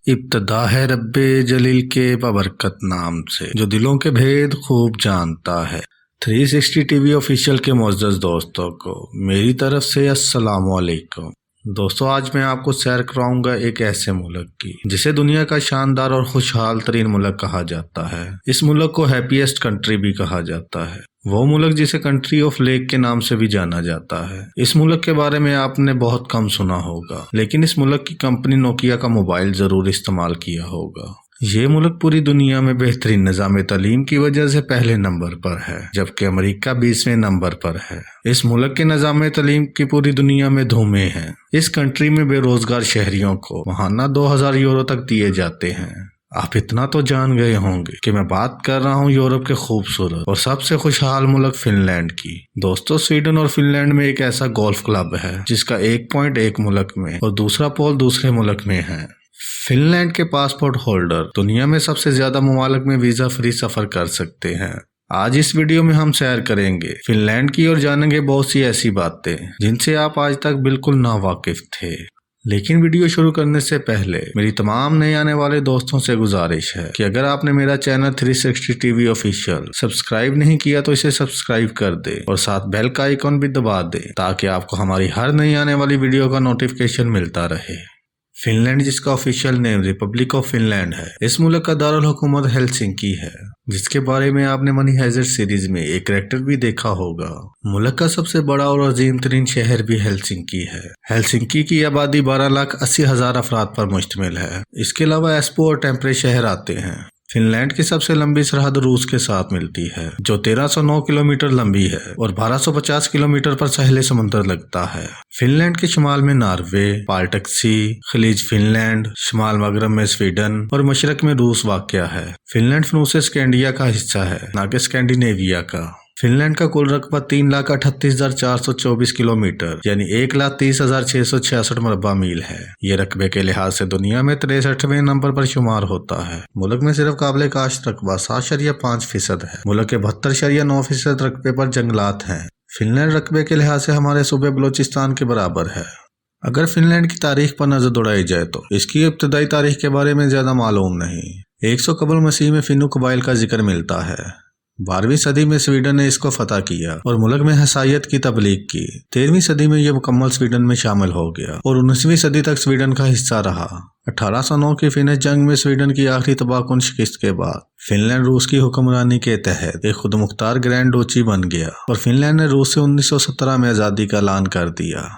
इब्तदा है रब्बे जलील के बबरकत नाम से जो दिलों के भेद खूब जानता है। 360 टीवी ऑफिशियल के मुअज़्ज़ज़ दोस्तों को मेरी तरफ से अस्सलाम वालेकुम। दोस्तों, आज मैं आपको सैर कराऊंगा एक ऐसे मुल्क की जिसे दुनिया का शानदार और खुशहाल तरीन मुल्क कहा जाता है। इस मुल्क को हैप्पीएस्ट कंट्री भी कहा जाता है। वो मुल्क जिसे कंट्री ऑफ लेक के नाम से भी जाना जाता है। इस मुल्क के बारे में आपने बहुत कम सुना होगा, लेकिन इस मुल्क की कंपनी नोकिया का मोबाइल जरूर इस्तेमाल किया होगा। ये मुल्क पूरी दुनिया में बेहतरीन निज़ाम तालीम की वजह से पहले नंबर पर है, जबकि अमेरिका 20वें नंबर पर है। इस मुल्क के निज़ाम तालीम की पूरी दुनिया में धूमें हैं। इस कंट्री में बेरोजगार शहरियों को महाना 2000 यूरो तक दिए जाते हैं। आप इतना तो जान गए होंगे कि मैं बात कर रहा हूँ यूरोप के खूबसूरत और सबसे खुशहाल मुल्क फिनलैंड की। दोस्तों, स्वीडन और फिनलैंड में एक ऐसा गोल्फ क्लब है जिसका एक पॉइंट एक मुल्क में और दूसरा पोल दूसरे मुल्क में है। फिनलैंड के पासपोर्ट होल्डर दुनिया में सबसे ज्यादा ममालिक में वीजा फ्री सफर कर सकते हैं। आज इस वीडियो में हम सैर करेंगे फिनलैंड की और जानेंगे बहुत सी ऐसी बातें जिनसे आप आज तक बिल्कुल नावाकिफ थे। लेकिन वीडियो शुरू करने से पहले मेरी तमाम नए आने वाले दोस्तों से गुजारिश है कि अगर आपने मेरा चैनल 360 टीवी ऑफिशियल सब्सक्राइब नहीं किया तो इसे सब्सक्राइब कर दे और साथ बेल का आइकॉन भी दबा दे ताकि आपको हमारी हर नई आने वाली वीडियो का नोटिफिकेशन मिलता रहे। फिनलैंड, जिसका official name Republic of Finland है, इस मुल्क का दारुल हुकूमत हेलसिंकी है, जिसके बारे में आपने मनी हाइजेस्ट सीरीज में एक कैरेक्टर भी देखा होगा। मुल्क का सबसे बड़ा और अजीम तरीन शहर भी हेलसिंकी है। हेलसिंकी की आबादी 12,80,000 अफराद पर मुश्तमिल है। इसके अलावा एस्पो और टेम्परे शहर आते हैं। फिनलैंड की सबसे लंबी सरहद रूस के साथ मिलती है, जो 1309 किलोमीटर लंबी है और 1250 किलोमीटर पर साहिल समुद्र लगता है। फिनलैंड के शुमाल में नॉर्वे, बाल्टिक सी, खलीज फिनलैंड, शुमाल मगरब में स्वीडन और मशरक में रूस वाक़या है। फिनलैंड फ्रांस स्कैंडिया का हिस्सा है, न कि स्कैंडिनेविया का। फिनलैंड का कुल रकबा 3,38,424 किलोमीटर यानी 1,30,666 मरबा मील है। ये रकबे के लिहाज से दुनिया में 63वें नंबर पर शुमार होता है। मुल्क में सिर्फ काबिल काश्त रकबा 7.5% है। मुल्क के 72.9% रकबे पर जंगलात हैं। फिनलैंड रकबे के लिहाज से हमारे सूबे बलोचिस्तान के बराबर है। अगर फिनलैंड की तारीख पर नजर दौड़ाई जाए तो इसकी इब्तदाई तारीख के बारे में ज्यादा मालूम नहीं। 100 कबल मसीह में फिनु कबाइल का जिक्र मिलता है। 12वीं सदी में स्वीडन ने इसको फतह किया और मुल्क में हसायत की तबलीग की। 13वीं सदी में यह मुकम्मल स्वीडन में शामिल हो गया और 19वीं सदी तक स्वीडन का हिस्सा रहा। 1809 की फिनिश जंग में स्वीडन की आखिरी तबाहकुन शिकस्त के बाद फिनलैंड रूस की हुक्मरानी के तहत एक खुद मुख्तार ग्रैंड डूची बन गया और फिनलैंड ने रूस से 1917 में आज़ादी का ऐलान कर दिया।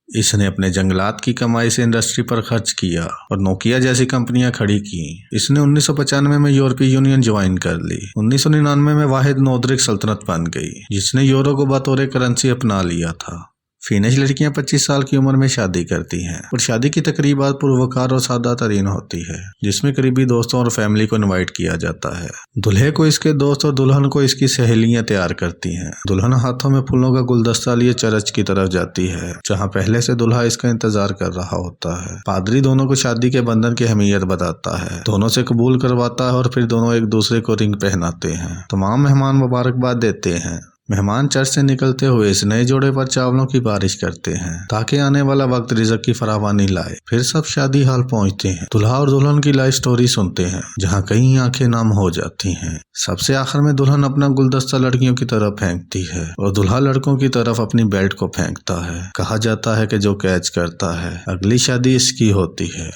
इसने अपने जंगलात की कमाई से इंडस्ट्री पर खर्च किया और नोकिया जैसी कंपनियां खड़ी की। इसने 1995 में यूरोपीय यूनियन ज्वाइन कर ली। 1999 में वाहिद नौदरिक सल्तनत बन गई, जिसने यूरो को बतौर करेंसी अपना लिया था। फिनिश लड़कियां 25 साल की उम्र में शादी करती हैं और शादी की तकरीबात पुरवकार और सादा तरीन होती है, जिसमें करीबी दोस्तों और फैमिली को इनवाइट किया जाता है। दुल्हे को इसके दोस्त और दुल्हन को इसकी सहेलियां तैयार करती हैं। दुल्हन हाथों में फूलों का गुलदस्ता लिए चर्च की तरफ जाती है, जहां पहले से दुल्हा इसका इंतजार कर रहा होता है। पादरी दोनों को शादी के बंधन की अहमियत बताता है, दोनों से कबूल करवाता है और फिर दोनों एक दूसरे को रिंग पहनाते हैं। तमाम मेहमान मुबारकबाद देते हैं। मेहमान चर्च से निकलते हुए इस नए जोड़े पर चावलों की बारिश करते हैं ताकि आने वाला वक्त रिज़्क की फरावानी लाए। फिर सब शादी हाल पहुंचते हैं। दुल्हा और दुल्हन की लाइफ स्टोरी सुनते हैं, जहां कई आंखें नम हो जाती हैं। सबसे आखिर में दुल्हन अपना गुलदस्ता लड़कियों की तरफ फेंकती है और दुल्हा लड़कों की तरफ अपनी बेल्ट को फेंकता है। कहा जाता है कि जो कैच करता है अगली शादी इसकी होती है।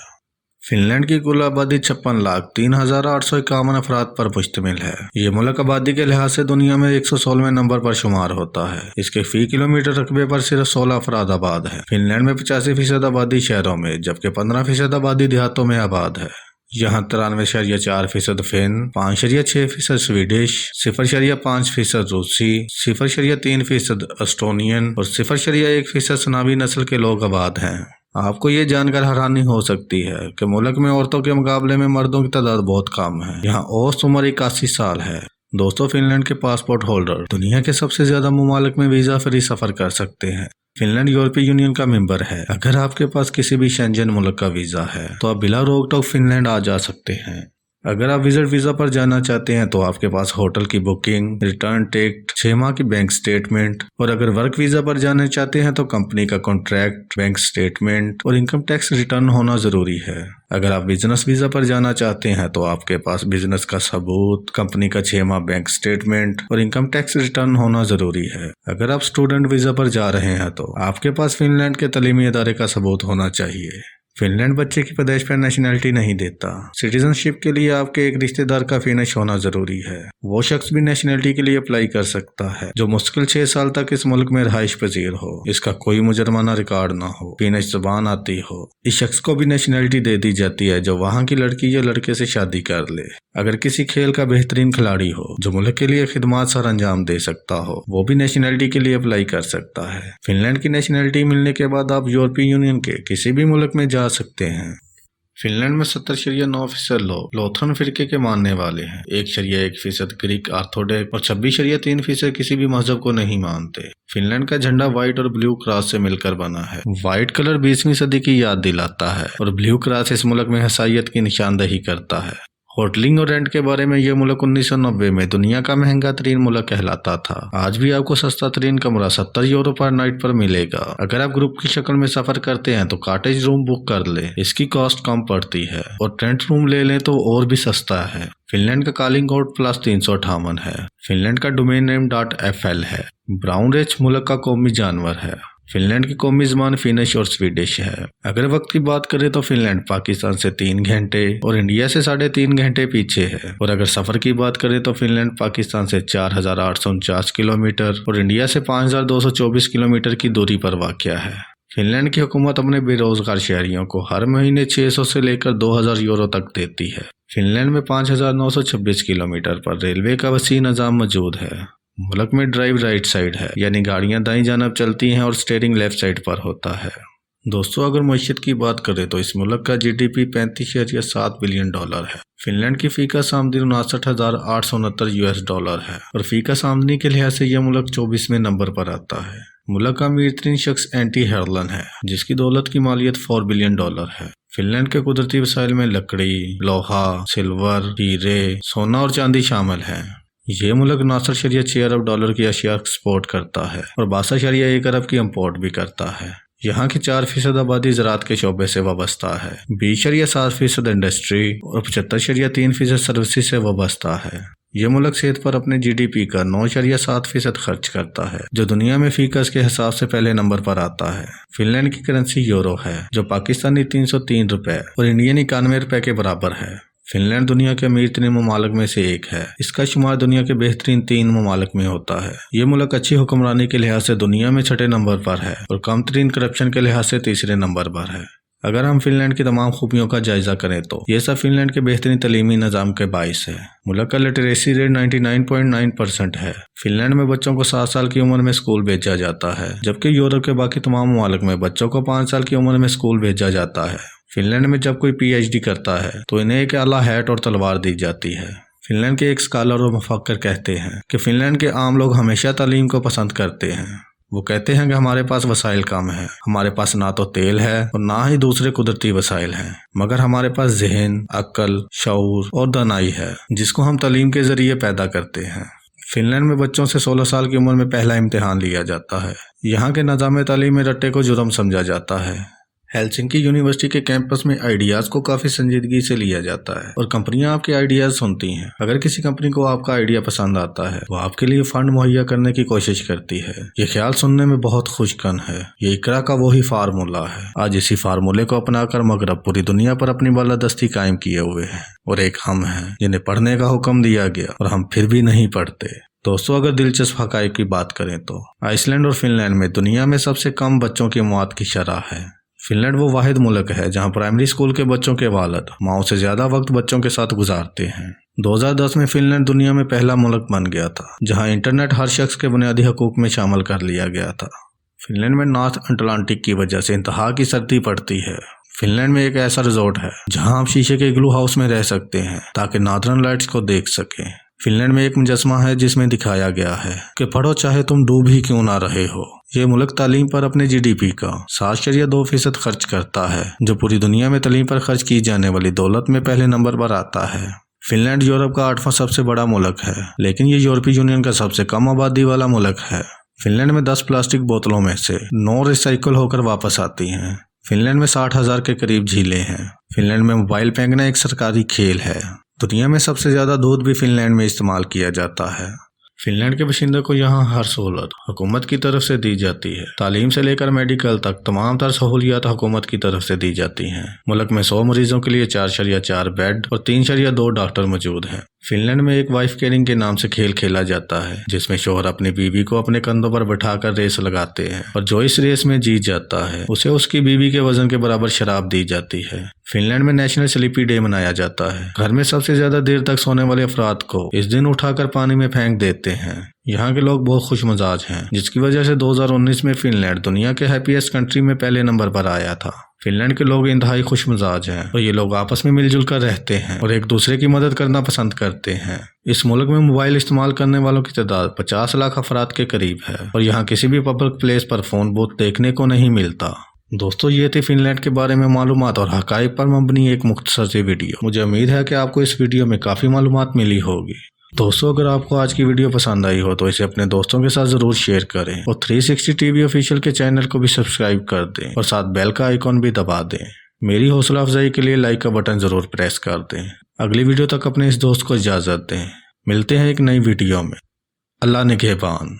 फिनलैंड की कुल आबादी 56,03,851 अफराद पर मुश्तमिल है। ये मुल्क आबादी के लिहाज से दुनिया में 116वें नंबर पर शुमार होता है। इसके फी किलोमीटर रकबे पर सिर्फ 16 अफराद आबाद है। फिनलैंड में 85% आबादी शहरों में जबकि 15% आबादी देहातों में आबाद है। यहाँ 93.4% फिन, 5.6% स्वीडिश, 0.5% रूसी, 0.3% एस्टोनियन और 0.1% सनावी नस्ल के लोग आबाद हैं। आपको ये जानकर हैरानी हो सकती है कि मुल्क में औरतों के मुकाबले में मर्दों की तादाद बहुत कम है। यहाँ औसत उम्र 81 साल है। दोस्तों, फिनलैंड के पासपोर्ट होल्डर दुनिया के सबसे ज्यादा ममालिक में वीजा फ्री सफर कर सकते हैं। फिनलैंड यूरोपीय यूनियन का मेंबर है। अगर आपके पास किसी भी शेंजन मुल्क का वीजा है तो आप बिला रोक टोक फिनलैंड आ जा सकते हैं। अगर आप विजिट वीजा पर जाना चाहते हैं तो आपके पास होटल की बुकिंग, रिटर्न टिकट, 6 माह की बैंक स्टेटमेंट, और अगर वर्क वीजा पर जाना चाहते हैं तो कंपनी का कॉन्ट्रैक्ट, बैंक स्टेटमेंट और इनकम टैक्स रिटर्न होना जरूरी है। अगर आप बिजनेस वीजा पर जाना चाहते हैं तो आपके पास बिजनेस का सबूत, कंपनी का 6 माह बैंक स्टेटमेंट और इनकम टैक्स रिटर्न होना जरूरी है। अगर आप स्टूडेंट वीजा पर जा रहे हैं तो आपके पास फिनलैंड के तालीमी इदारे का सबूत होना चाहिए। फिनलैंड बच्चे की पैदाइश पर नेशनैलिटी नहीं देता। सिटीजनशिप के लिए आपके एक रिश्तेदार का फिनिश होना जरूरी है। वो शख्स भी नेशनैलिटी के लिए अप्लाई कर सकता है जो मुश्किल 6 साल तक इस मुल्क में रहाइश पजीर हो, इसका कोई मुजरमाना रिकॉर्ड ना हो, फिनिश जुबान आती हो। इस शख्स को भी नेशनैलिटी दे दी जाती है जो वहाँ की लड़की या लड़के से शादी कर ले। अगर किसी खेल का बेहतरीन खिलाड़ी हो जो मुल्क के लिए खिदमात सर अंजाम दे सकता हो, वो भी नेशनैलिटी के लिए अप्लाई कर सकता है। फिनलैंड की नेशनैलिटी मिलने के बाद आप यूरोपीय यूनियन के किसी भी मुल्क में जा सकते हैं। फिनलैंड में 70.9% लोग लोथरन फिरके के मानने वाले हैं। 1% ग्रीक ऑर्थोडॉक्स और 26.3% किसी भी मजहब को नहीं मानते। फिनलैंड का झंडा व्हाइट और ब्लू क्रॉस से मिलकर बना है। व्हाइट कलर 20वीं सदी की याद दिलाता है और ब्लू क्रॉस इस मुल्क में हसायत की निशानदही करता है। होटलिंग और रेंट के बारे में यह मुल्क 1990 में दुनिया का महंगा तरीन मुल्क कहलाता था। आज भी आपको सस्ता तरीन कमरा 70 यूरो पर नाइट पर मिलेगा। अगर आप ग्रुप की शक्ल में सफर करते हैं तो कॉटेज रूम बुक कर ले, इसकी कॉस्ट कम पड़ती है, और टेंट रूम ले लें तो और भी सस्ता है। फिनलैंड का कॉलिंग कोड +358 है। फिनलैंड का डोमेन नेम .fl है। ब्राउन रेच मुल्क का कौमी जानवर है। फिनलैंड की कौमी ज़बान फिनिश और स्वीडिश है। अगर वक्त की बात करें तो फिनलैंड पाकिस्तान से 3 घंटे और इंडिया से 3.5 घंटे पीछे है। और अगर सफर की बात करें तो फिनलैंड पाकिस्तान से 4,849 किलोमीटर और इंडिया से 5,224 किलोमीटर की दूरी पर वाक़या है। फिनलैंड की हुकूमत अपने बेरोजगार शहरियों को हर महीने 600 से लेकर 2,000 यूरो तक देती है। फिनलैंड में 5,926 किलोमीटर पर रेलवे का वसी निज़ाम मौजूद है। मुल्क में ड्राइव राइट साइड है, यानी गाड़ियां दाईं जानब चलती हैं और स्टीयरिंग लेफ्ट साइड पर होता है। दोस्तों, अगर मईशत की बात करें तो इस मुल्क का GDP $35.7 बिलियन है। फिनलैंड की फीका आमदनी $59,869 है और फीका आमदनी के लिहाज से यह मुल्क 24वें नंबर पर आता है। मुल्क का अमीर तरीन शख्स एंटी हेरलन है जिसकी दौलत की मालियत $4 बिलियन है। फिनलैंड के कुदरती वसाइल में लकड़ी, लोहा, सिल्वर, हीरे, सोना और चांदी शामिल है। ये मुल्क 69.6 अरब डॉलर की अशिया एक्सपोर्ट करता है और 62.1 अरब की इम्पोर्ट भी करता है। यहाँ की 4% आबादी ज़राअत के शोबे से वाबस्ता है, 20.7% इंडस्ट्री और 75.3% सर्विसेज से वाबस्ता है। ये मुल्क सेहत पर अपने GDP का 9.7% खर्च करता है जो दुनिया में फीकस के हिसाब से पहले नंबर पर आता है। फिनलैंड की करेंसी यूरो है जो पाकिस्तानी 303 रुपए और इंडियन 91 रुपए के बराबर है। फिनलैंड दुनिया के अमीर तरीन ममालिक में से एक है। इसका शुमार दुनिया के बेहतरीन 3 ममालिक में होता है। ये मुल्क अच्छी हुक्मरानी के लिहाज से दुनिया में 6ठे नंबर पर है और कम तरीन करप्शन के लिहाज से 3रे नंबर पर है। अगर हम फिनलैंड की तमाम खूबियों का जायजा करें तो ये सब फिनलैंड के बेहतरीन तलीमी निज़ाम के बाइस है। मुल्क का लिटरेसी रेट 99.9% है। फिनलैंड में बच्चों को 7 साल की उम्र में स्कूल भेजा जाता है, जबकि यूरोप के बाकी तमाम ममालिक में बच्चों को 5 साल की उम्र में स्कूल भेजा जाता है। फिनलैंड में जब कोई PhD करता है तो इन्हें एक आला हैट और तलवार दी जाती है। फिनलैंड के एक स्कॉलर और मुफक्किर कहते हैं कि फिनलैंड के आम लोग हमेशा तालीम को पसंद करते हैं। वो कहते हैं कि हमारे पास वसाइल कम है, हमारे पास ना तो तेल है और ना ही दूसरे कुदरती वसाइल हैं, मगर हमारे पास ज़हन, अक्ल, शऊर और दानाई है जिसको हम तालीम के जरिए पैदा करते हैं। फिनलैंड में बच्चों से 16 साल की उम्र में पहला इम्तिहान लिया जाता है। यहाँ के निज़ाम तालीम में रट्टे को जुर्म समझा जाता है। हेलसिंकी यूनिवर्सिटी के कैंपस में आइडियाज को काफी संजीदगी से लिया जाता है और कंपनियां आपके आइडियाज सुनती हैं। अगर किसी कंपनी को आपका आइडिया पसंद आता है तो आपके लिए फंड मुहैया करने की कोशिश करती है। ये ख्याल सुनने में बहुत खुशकन है। ये इकरा का वही फार्मूला है। आज इसी फार्मूले को अपनाकर मगरब पूरी दुनिया पर अपनी बालादस्ती कायम किए हुए हैं और एक हम हैं जिन्हें पढ़ने का हुक्म दिया गया और हम फिर भी नहीं पढ़ते। दोस्तों, अगर दिलचस्प हकाइक की बात करें तो आइसलैंड और फिनलैंड में दुनिया में सबसे कम बच्चों की मौत की शरह है। फिनलैंड वो वाहिद मुल्क है जहां प्राइमरी स्कूल के बच्चों के वालिद माओ से ज्यादा वक्त बच्चों के साथ गुजारते हैं। 2010 में फिनलैंड दुनिया में पहला मुल्क बन गया था जहां इंटरनेट हर शख्स के बुनियादी हकूक में शामिल कर लिया गया था। फिनलैंड में नॉर्थ अटलांटिक की वजह से इंतहा की सर्दी पड़ती है। फिनलैंड में एक ऐसा रिजॉर्ट है जहां आप शीशे के इग्लू हाउस में रह सकते हैं ताकि नॉर्दर्न लाइट्स को देख सकें। फिनलैंड में एक मुजस्समा है जिसमें दिखाया गया है कि पढ़ो चाहे तुम डूब ही क्यों ना रहे हो। ये मुल्क तालीम पर अपने GDP का 7.2% खर्च करता है, जो पूरी दुनिया में तालीम पर खर्च की जाने वाली दौलत में पहले नंबर पर आता है। फिनलैंड यूरोप का 8वां सबसे बड़ा मुल्क है, लेकिन ये यूरोपीय यूनियन का सबसे कम आबादी वाला मुल्क है। फिनलैंड में 10 प्लास्टिक बोतलों में से 9 रिसाइकल होकर वापस आती हैं। फिनलैंड में 60,000 के करीब झीलें हैं। फिनलैंड में मोबाइल फेंकना एक सरकारी खेल है। दुनिया में सबसे ज्यादा दूध भी फिनलैंड में इस्तेमाल किया जाता है। फिनलैंड के बाशिंदों को यहाँ हर सहूलत हुकूमत की तरफ से दी जाती है। तालीम से लेकर मेडिकल तक तमाम तर सहूलियात हुकूमत की तरफ से दी जाती हैं। मुल्क में 100 मरीजों के लिए 4.4 बेड और 3.2 डॉक्टर मौजूद हैं। फिनलैंड में एक वाइफ केयरिंग के नाम से खेल खेला जाता है, जिसमें शोहर अपनी बीवी को अपने कंधों पर बैठाकर रेस लगाते हैं और जो इस रेस में जीत जाता है उसे उसकी बीवी के वजन के बराबर शराब दी जाती है। फिनलैंड में नेशनल स्लीपी डे मनाया जाता है। घर में सबसे ज्यादा देर तक सोने वाले अफराद को इस दिन उठाकर पानी में फेंक देते हैं। यहाँ के लोग बहुत खुश मिजाज हैं, जिसकी वजह से 2019 में फिनलैंड दुनिया के हैप्पीएस्ट कंट्री में पहले नंबर पर आया था। फिनलैंड के लोग इंतहाई खुश मिजाज हैं और ये लोग आपस में मिलजुल कर रहते हैं और एक दूसरे की मदद करना पसंद करते हैं। इस मुल्क में मोबाइल इस्तेमाल करने वालों की तादाद 50 लाख अफराद के करीब है और यहाँ किसी भी पब्लिक प्लेस पर फोन बूथ देखने को नहीं मिलता। दोस्तों, ये थी फिनलैंड के बारे में मालूमात और हकाइक पर मबनी एक मुख्तसर सी वीडियो। मुझे उम्मीद है कि आपको इस वीडियो में काफ़ी मालूमात मिली होगी। दोस्तों, अगर आपको आज की वीडियो पसंद आई हो तो इसे अपने दोस्तों के साथ ज़रूर शेयर करें और 360 टीवी ऑफिशियल के चैनल को भी सब्सक्राइब कर दें और साथ बेल का आइकॉन भी दबा दें। मेरी हौसला अफजाई के लिए लाइक का बटन ज़रूर प्रेस कर दें। अगली वीडियो तक अपने इस दोस्त को इजाज़त दें। मिलते हैं एक नई वीडियो में। अल्लाह निगहबान।